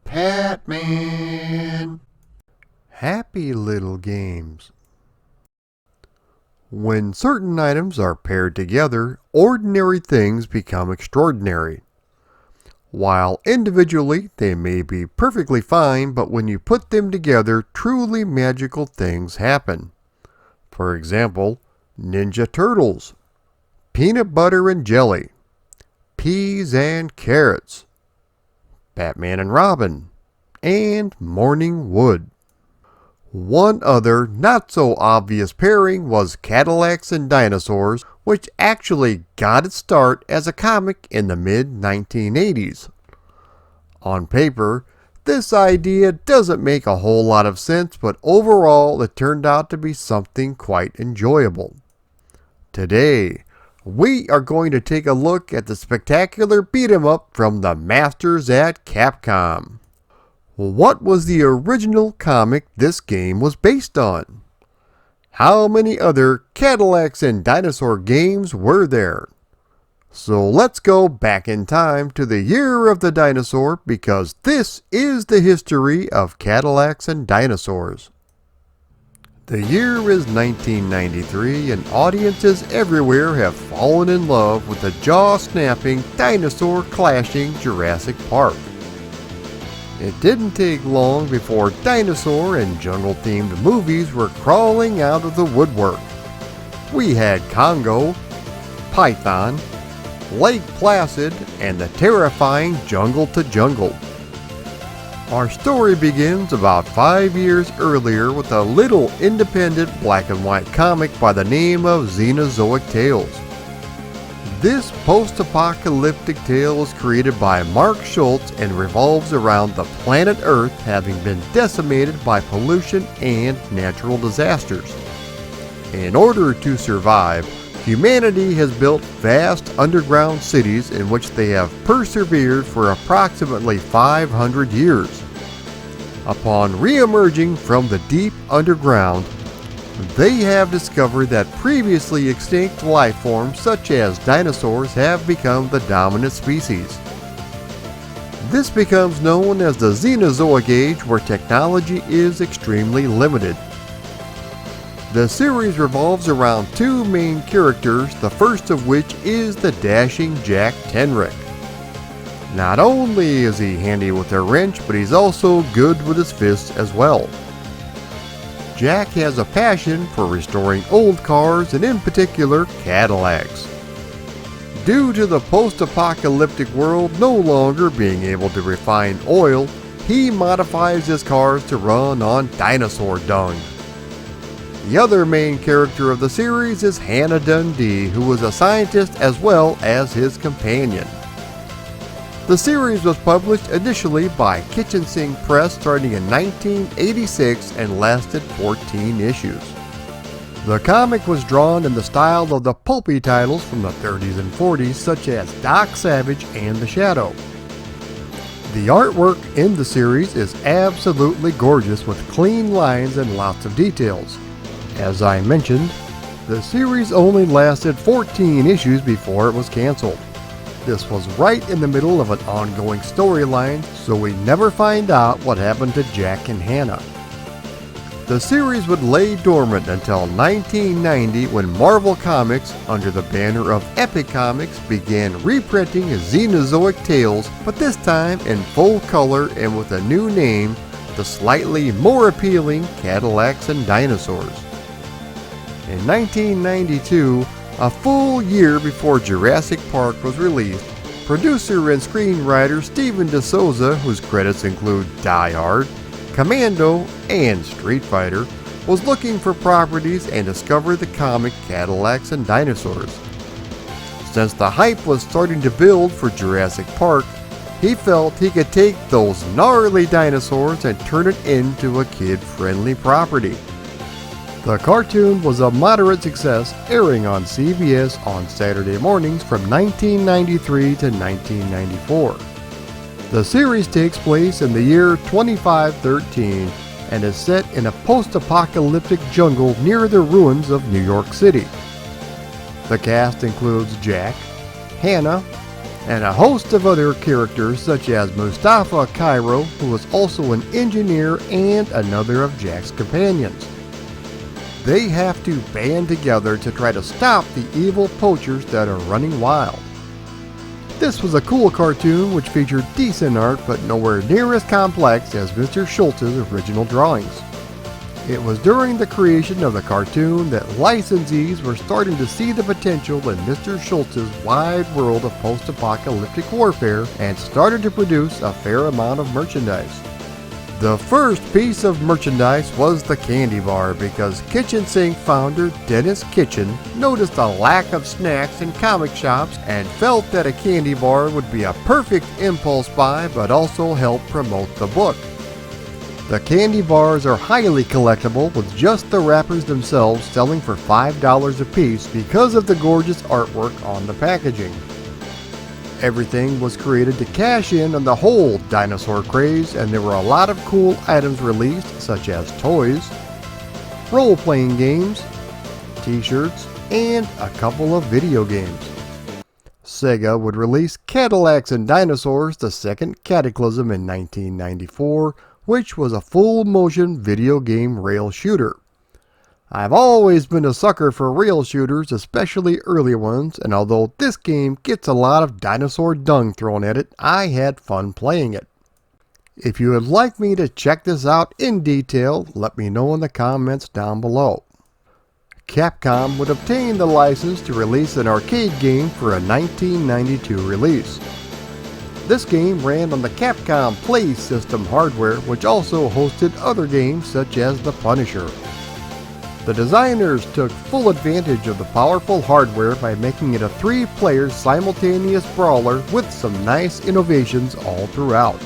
Patman. Happy little games. When certain items are paired together, ordinary things become extraordinary. While individually they may be perfectly fine, but when you put them together, truly magical things happen. For example, Ninja Turtles, peanut butter and jelly, peas and carrots, Batman and Robin, and Morning Wood. One other not-so-obvious pairing was Cadillacs and Dinosaurs, which actually got its start as a comic in the mid-1980s. On paper, this idea doesn't make a whole lot of sense, but overall it turned out to be something quite enjoyable. Today, we are going to take a look at the spectacular beat-em-up from the masters at Capcom. What was the original comic this game was based on? How many other Cadillacs and Dinosaur games were there? So let's go back in time to the year of the dinosaur, because this is the history of Cadillacs and Dinosaurs. The year is 1993, and audiences everywhere have fallen in love with the jaw-snapping, dinosaur-clashing Jurassic Park. It didn't take long before dinosaur and jungle-themed movies were crawling out of the woodwork. We had Congo, Python, Lake Placid, and the terrifying Jungle to Jungle. Our story begins about 5 years earlier with a little independent black and white comic by the name of Xenozoic Tales. This post-apocalyptic tale was created by Mark Schultz and revolves around the planet Earth having been decimated by pollution and natural disasters. In order to survive, humanity has built vast underground cities in which they have persevered for approximately 500 years. Upon re-emerging from the deep underground, they have discovered that previously extinct life forms such as dinosaurs have become the dominant species. This becomes known as the Xenozoic Age, where technology is extremely limited. The series revolves around two main characters, the first of which is the dashing Jack Tenrick. Not only is he handy with a wrench, but he's also good with his fists as well. Jack has a passion for restoring old cars, and in particular Cadillacs. Due to the post-apocalyptic world no longer being able to refine oil, he modifies his cars to run on dinosaur dung. The other main character of the series is Hannah Dundee, who is a scientist as well as his companion. The series was published initially by Kitchen Sink Press starting in 1986 and lasted 14 issues. The comic was drawn in the style of the pulpy titles from the 30s and 40s, such as Doc Savage and The Shadow. The artwork in the series is absolutely gorgeous with clean lines and lots of details. As I mentioned, the series only lasted 14 issues before it was canceled. This was right in the middle of an ongoing storyline, so we never find out what happened to Jack and Hannah. The series would lay dormant until 1990, when Marvel Comics, under the banner of Epic Comics, began reprinting Xenozoic Tales, but this time in full color and with a new name, the slightly more appealing Cadillacs and Dinosaurs. In 1992, a full year before Jurassic Park was released, producer and screenwriter Steven DeSouza, whose credits include Die Hard, Commando, and Street Fighter, was looking for properties and discovered the comic Cadillacs and Dinosaurs. Since the hype was starting to build for Jurassic Park, he felt he could take those gnarly dinosaurs and turn it into a kid-friendly property. The cartoon was a moderate success, airing on CBS on Saturday mornings from 1993 to 1994. The series takes place in the year 2513 and is set in a post-apocalyptic jungle near the ruins of New York City. The cast includes Jack, Hannah, and a host of other characters such as Mustafa Cairo, who was also an engineer and another of Jack's companions. They have to band together to try to stop the evil poachers that are running wild. This was a cool cartoon which featured decent art but nowhere near as complex as Mr. Schultz's original drawings. It was during the creation of the cartoon that licensees were starting to see the potential in Mr. Schultz's wide world of post-apocalyptic warfare and started to produce a fair amount of merchandise. The first piece of merchandise was the candy bar because Kitchen Sink founder Dennis Kitchen noticed a lack of snacks in comic shops and felt that a candy bar would be a perfect impulse buy but also help promote the book. The candy bars are highly collectible with just the wrappers themselves selling for $5 a piece because of the gorgeous artwork on the packaging. Everything was created to cash in on the whole dinosaur craze, and there were a lot of cool items released such as toys, role-playing games, t-shirts, and a couple of video games. Sega would release Cadillacs and Dinosaurs: The Second Cataclysm in 1994, which was a full-motion video game rail shooter. I've always been a sucker for rail shooters, especially early ones, and although this game gets a lot of dinosaur dung thrown at it, I had fun playing it. If you would like me to check this out in detail, let me know in the comments down below. Capcom would obtain the license to release an arcade game for a 1992 release. This game ran on the Capcom Play System hardware, which also hosted other games such as The Punisher. The designers took full advantage of the powerful hardware by making it a 3-player simultaneous brawler with some nice innovations all throughout.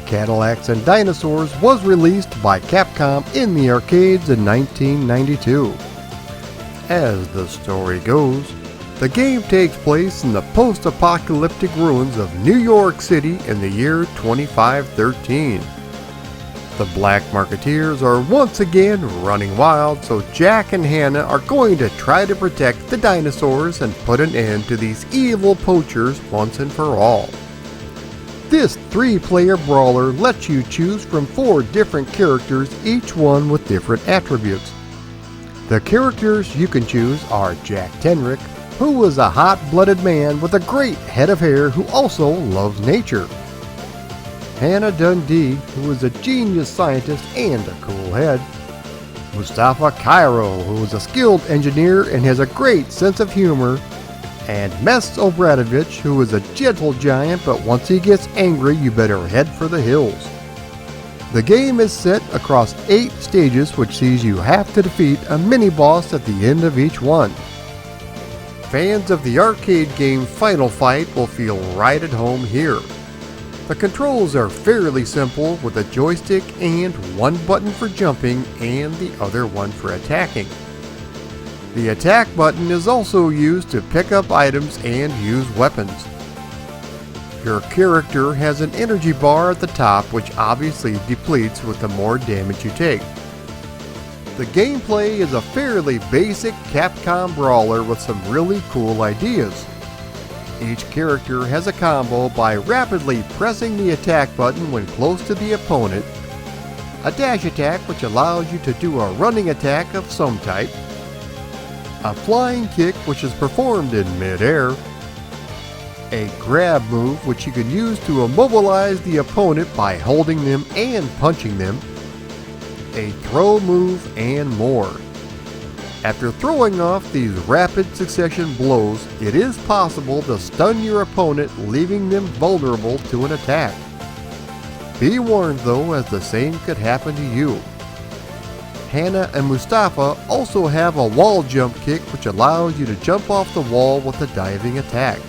Cadillacs and Dinosaurs was released by Capcom in the arcades in 1992. As the story goes, the game takes place in the post-apocalyptic ruins of New York City in the year 2513. The Black Marketeers are once again running wild, so Jack and Hannah are going to try to protect the dinosaurs and put an end to these evil poachers once and for all. This 3-player brawler lets you choose from 4 different characters, each one with different attributes. The characters you can choose are Jack Tenrick, who is a hot-blooded man with a great head of hair who also loves nature. Hannah Dundee, who is a genius scientist and a cool head. Mustafa Cairo, who is a skilled engineer and has a great sense of humor. And Mes Obradovich, who is a gentle giant, but once he gets angry, you better head for the hills. The game is set across 8 stages, which sees you have to defeat a mini-boss at the end of each one. Fans of the arcade game Final Fight will feel right at home here. The controls are fairly simple with a joystick and one button for jumping and the other one for attacking. The attack button is also used to pick up items and use weapons. Your character has an energy bar at the top, which obviously depletes with the more damage you take. The gameplay is a fairly basic Capcom brawler with some really cool ideas. Each character has a combo by rapidly pressing the attack button when close to the opponent, a dash attack which allows you to do a running attack of some type, a flying kick which is performed in mid-air, a grab move which you can use to immobilize the opponent by holding them and punching them, a throw move, and more. After throwing off these rapid succession blows, it is possible to stun your opponent, leaving them vulnerable to an attack. Be warned though, as the same could happen to you. Hannah and Mustafa also have a wall jump kick which allows you to jump off the wall with a diving attack.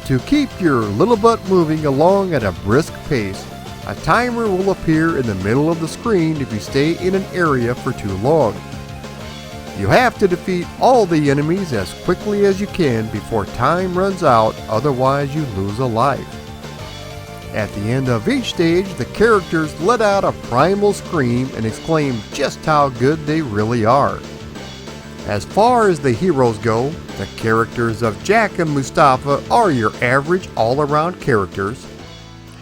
To keep your little butt moving along at a brisk pace, a timer will appear in the middle of the screen if you stay in an area for too long. You have to defeat all the enemies as quickly as you can before time runs out, otherwise you lose a life. At the end of each stage, the characters let out a primal scream and exclaim just how good they really are. As far as the heroes go, the characters of Jack and Mustafa are your average all-around characters.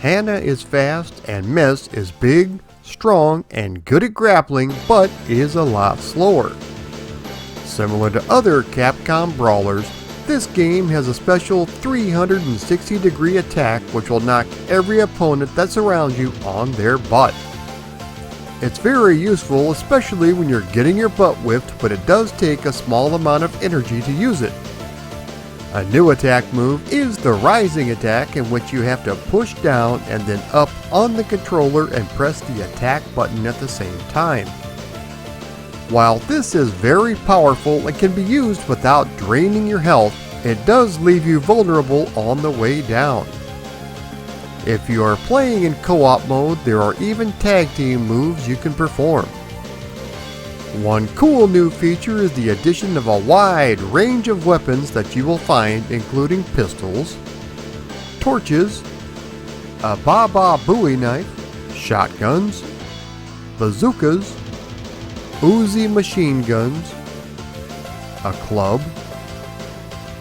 Hannah is fast and Miss is big, strong, and good at grappling, but is a lot slower. Similar to other Capcom brawlers, this game has a special 360-degree attack which will knock every opponent that surrounds you on their butt. It's very useful, especially when you're getting your butt whipped, but it does take a small amount of energy to use it. A new attack move is the rising attack, in which you have to push down and then up on the controller and press the attack button at the same time. While this is very powerful and can be used without draining your health, it does leave you vulnerable on the way down. If you are playing in co-op mode, there are even tag team moves you can perform. One cool new feature is the addition of a wide range of weapons that you will find, including pistols, torches, a Baba Booey knife, shotguns, bazookas, Uzi machine guns, a club,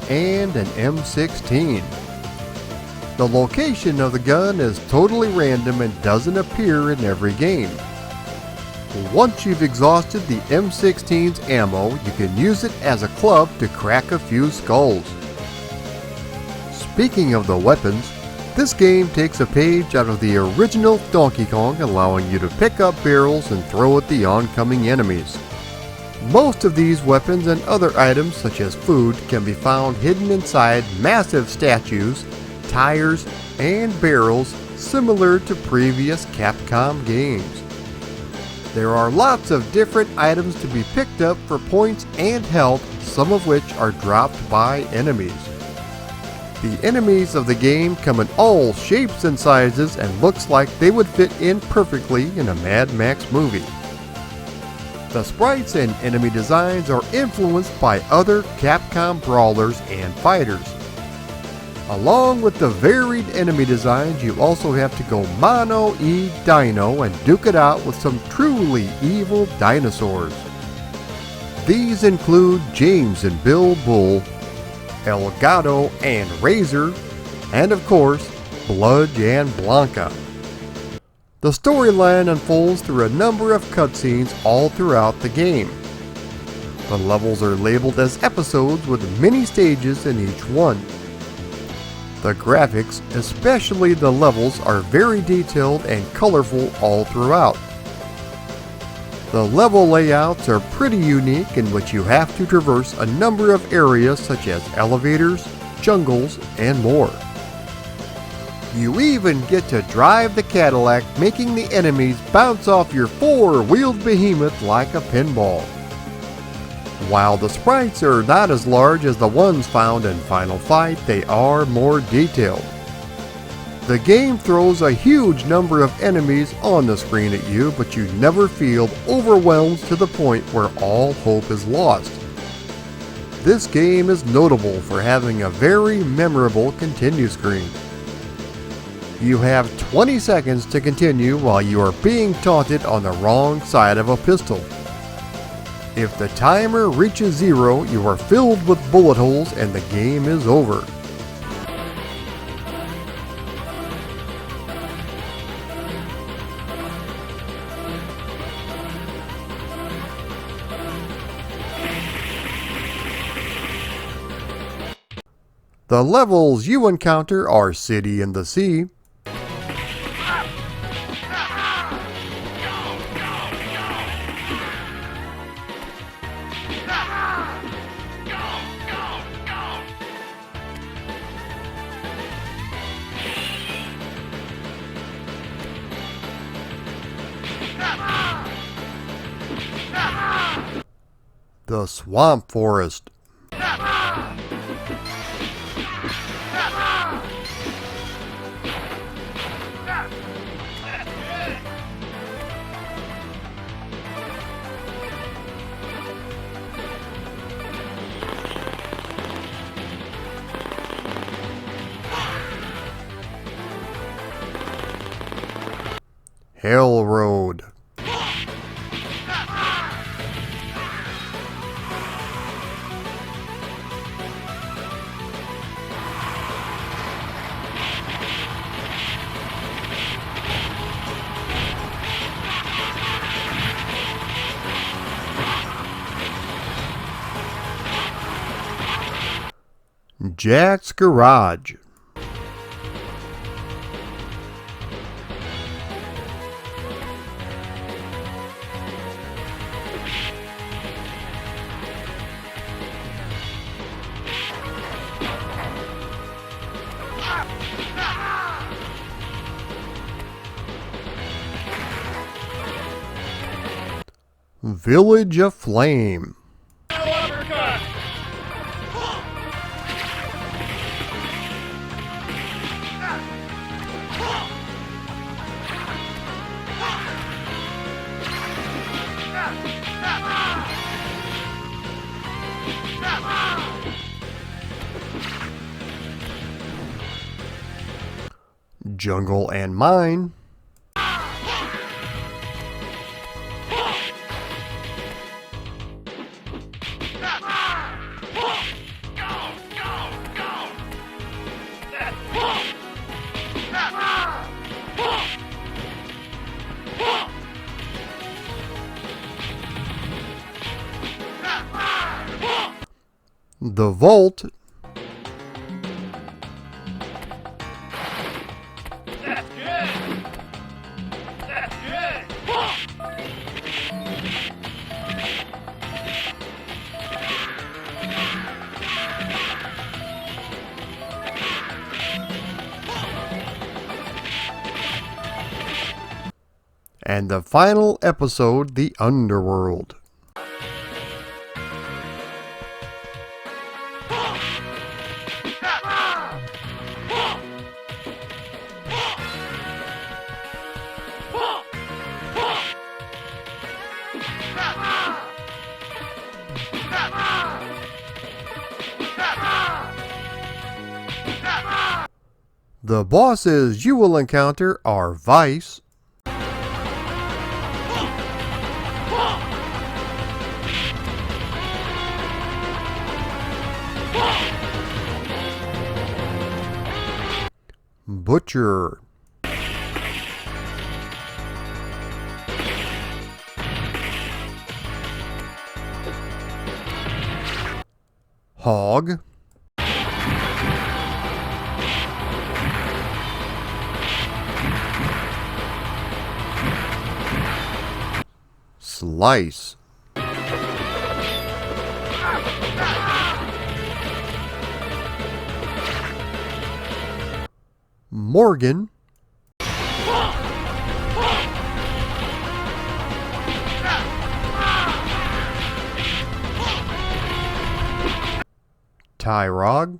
and an M16. The location of the gun is totally random and doesn't appear in every game. Once you've exhausted the M16's ammo, you can use it as a club to crack a few skulls. Speaking of the weapons, this game takes a page out of the original Donkey Kong, allowing you to pick up barrels and throw at the oncoming enemies. Most of these weapons and other items, such as food, can be found hidden inside massive statues, tires, and barrels similar to previous Capcom games. There are lots of different items to be picked up for points and health, some of which are dropped by enemies. The enemies of the game come in all shapes and sizes and looks like they would fit in perfectly in a Mad Max movie. The sprites and enemy designs are influenced by other Capcom brawlers and fighters. Along with the varied enemy designs, you also have to go mono-e-dino and duke it out with some truly evil dinosaurs. These include James and Bill Bull, El Gato and Razor, and of course, Bludge and Blanca. The storyline unfolds through a number of cutscenes all throughout the game. The levels are labeled as episodes with mini stages in each one. The graphics, especially the levels, are very detailed and colorful all throughout. The level layouts are pretty unique, in which you have to traverse a number of areas such as elevators, jungles, and more. You even get to drive the Cadillac, making the enemies bounce off your four-wheeled behemoth like a pinball. While the sprites are not as large as the ones found in Final Fight, they are more detailed. The game throws a huge number of enemies on the screen at you, but you never feel overwhelmed to the point where all hope is lost. This game is notable for having a very memorable continue screen. You have 20 seconds to continue while you are being taunted on the wrong side of a pistol. If the timer reaches 0, you are filled with bullet holes and the game is over. The levels you encounter are City in the Sea, the Swamp Forest, Hell Road, Jack's Garage. Village of Flame. Jungle and Mine. The Vault. That's good. That's good. And the final episode, The Underworld. The bosses you will encounter are Vice, Butcher, Hog, Slice, Morgan, Tyrog,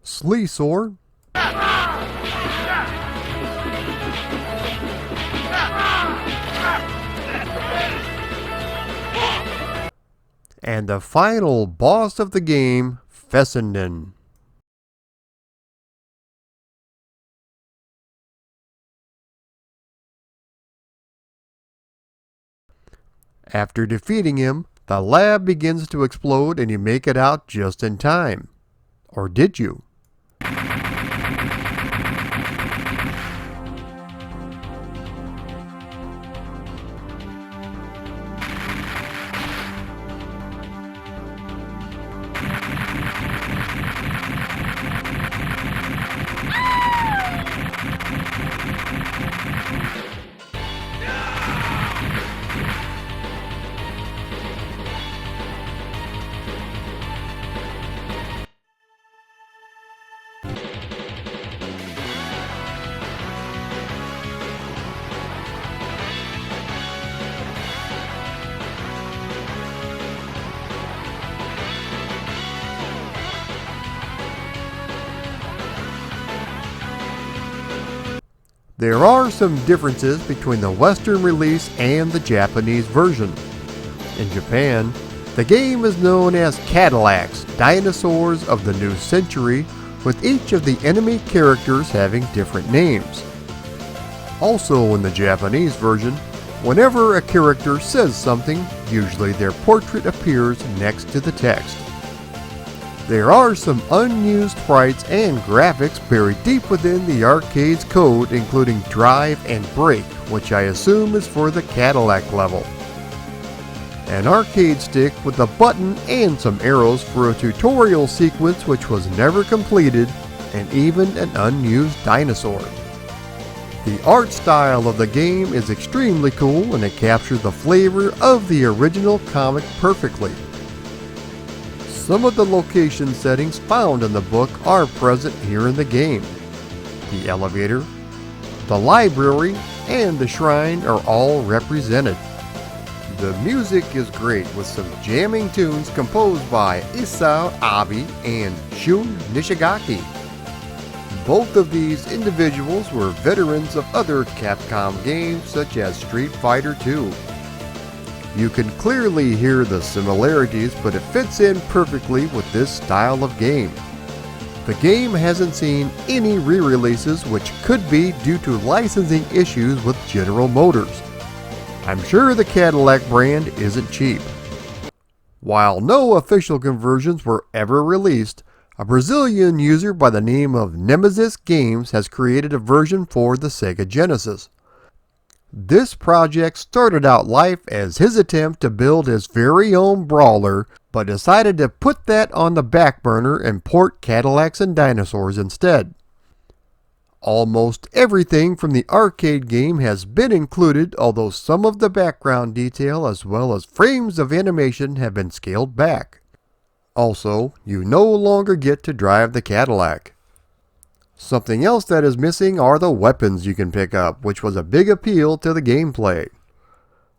Sleesaur, and the final boss of the game, Fessenden. After defeating him, the lab begins to explode and you make it out just in time. Or did you? There are some differences between the Western release and the Japanese version. In Japan, the game is known as Cadillacs, Dinosaurs of the New Century, with each of the enemy characters having different names. Also in the Japanese version, whenever a character says something, usually their portrait appears next to the text. There are some unused sprites and graphics buried deep within the arcade's code, including drive and brake, which I assume is for the Cadillac level. An arcade stick with a button and some arrows for a tutorial sequence which was never completed, and even an unused dinosaur. The art style of the game is extremely cool and it captures the flavor of the original comic perfectly. Some of the location settings found in the book are present here in the game. The elevator, the library, and the shrine are all represented. The music is great with some jamming tunes composed by Isao Abe and Shun Nishigaki. Both of these individuals were veterans of other Capcom games such as Street Fighter II. You can clearly hear the similarities, but it fits in perfectly with this style of game. The game hasn't seen any re-releases, which could be due to licensing issues with General Motors. I'm sure the Cadillac brand isn't cheap. While no official conversions were ever released, a Brazilian user by the name of Nemesis Games has created a version for the Sega Genesis. This project started out life as his attempt to build his very own brawler, but decided to put that on the back burner and port Cadillacs and Dinosaurs instead. Almost everything from the arcade game has been included, although some of the background detail as well as frames of animation have been scaled back. Also, you no longer get to drive the Cadillac. Something else that is missing are the weapons you can pick up, which was a big appeal to the gameplay.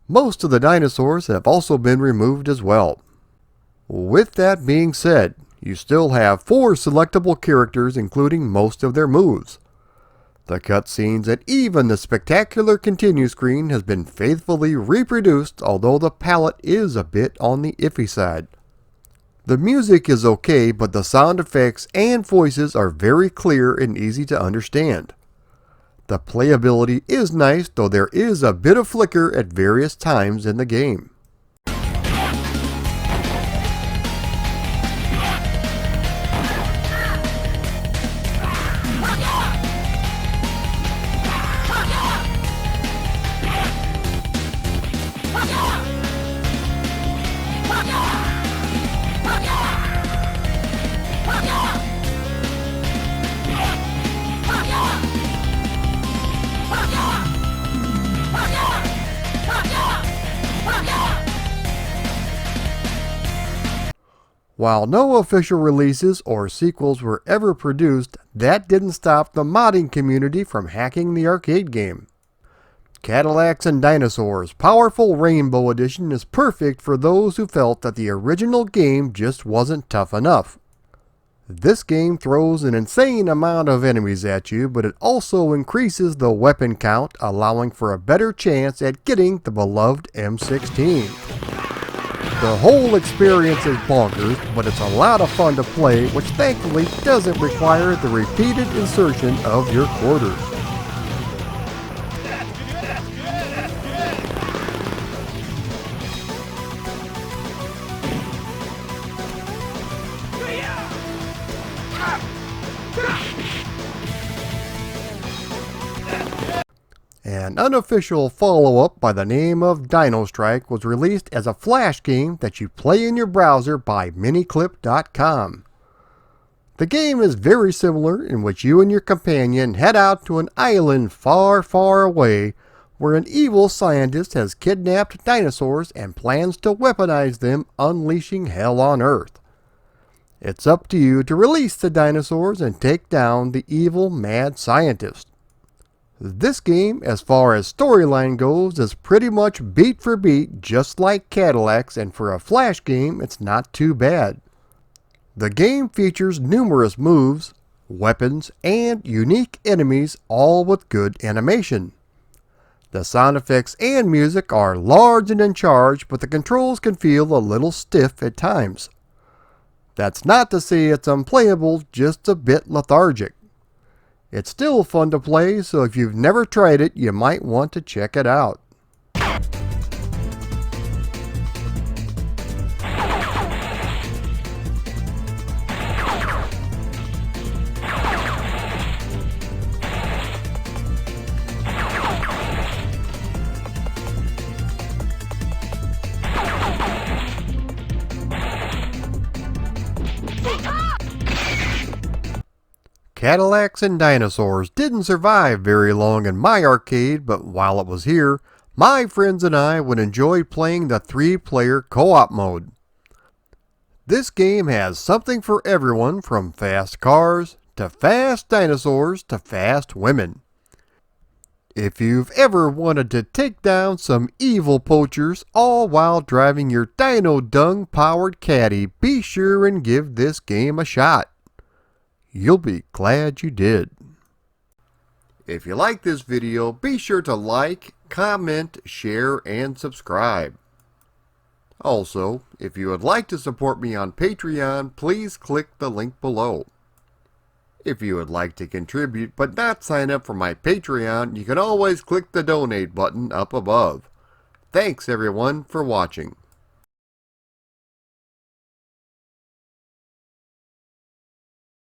Most of the dinosaurs have also been removed as well. With that being said, you still have 4 selectable characters including most of their moves. The cutscenes and even the spectacular continue screen has been faithfully reproduced, although the palette is a bit on the iffy side. The music is okay, but the sound effects and voices are very clear and easy to understand. The playability is nice, though there is a bit of flicker at various times in the game. While no official releases or sequels were ever produced, that didn't stop the modding community from hacking the arcade game. Cadillacs and Dinosaurs Powerful Rainbow Edition is perfect for those who felt that the original game just wasn't tough enough. This game throws an insane amount of enemies at you, but it also increases the weapon count, allowing for a better chance at getting the beloved M16. The whole experience is bonkers, but it's a lot of fun to play, which thankfully doesn't require the repeated insertion of your quarters. An unofficial follow-up by the name of Dino Strike was released as a flash game that you play in your browser by miniclip.com. The game is very similar, in which you and your companion head out to an island far, far away where an evil scientist has kidnapped dinosaurs and plans to weaponize them, unleashing hell on Earth. It's up to you to release the dinosaurs and take down the evil mad scientist. This game, as far as storyline goes, is pretty much beat for beat just like Cadillacs, and for a flash game it's not too bad. The game features numerous moves, weapons, and unique enemies, all with good animation. The sound effects and music are large and in charge, but the controls can feel a little stiff at times. That's not to say it's unplayable, just a bit lethargic. It's still fun to play, so if you've never tried it, you might want to check it out. Cadillacs and Dinosaurs didn't survive very long in my arcade, but while it was here, my friends and I would enjoy playing the 3-player co-op mode. This game has something for everyone, from fast cars, to fast dinosaurs, to fast women. If you've ever wanted to take down some evil poachers, all while driving your dino dung powered caddy, be sure and give this game a shot. You'll be glad you did. If you like this video, be sure to like, comment, share, and subscribe. Also, if you would like to support me on Patreon, please click the link below. If you would like to contribute but not sign up for my Patreon, you can always click the donate button up above. Thanks everyone for watching.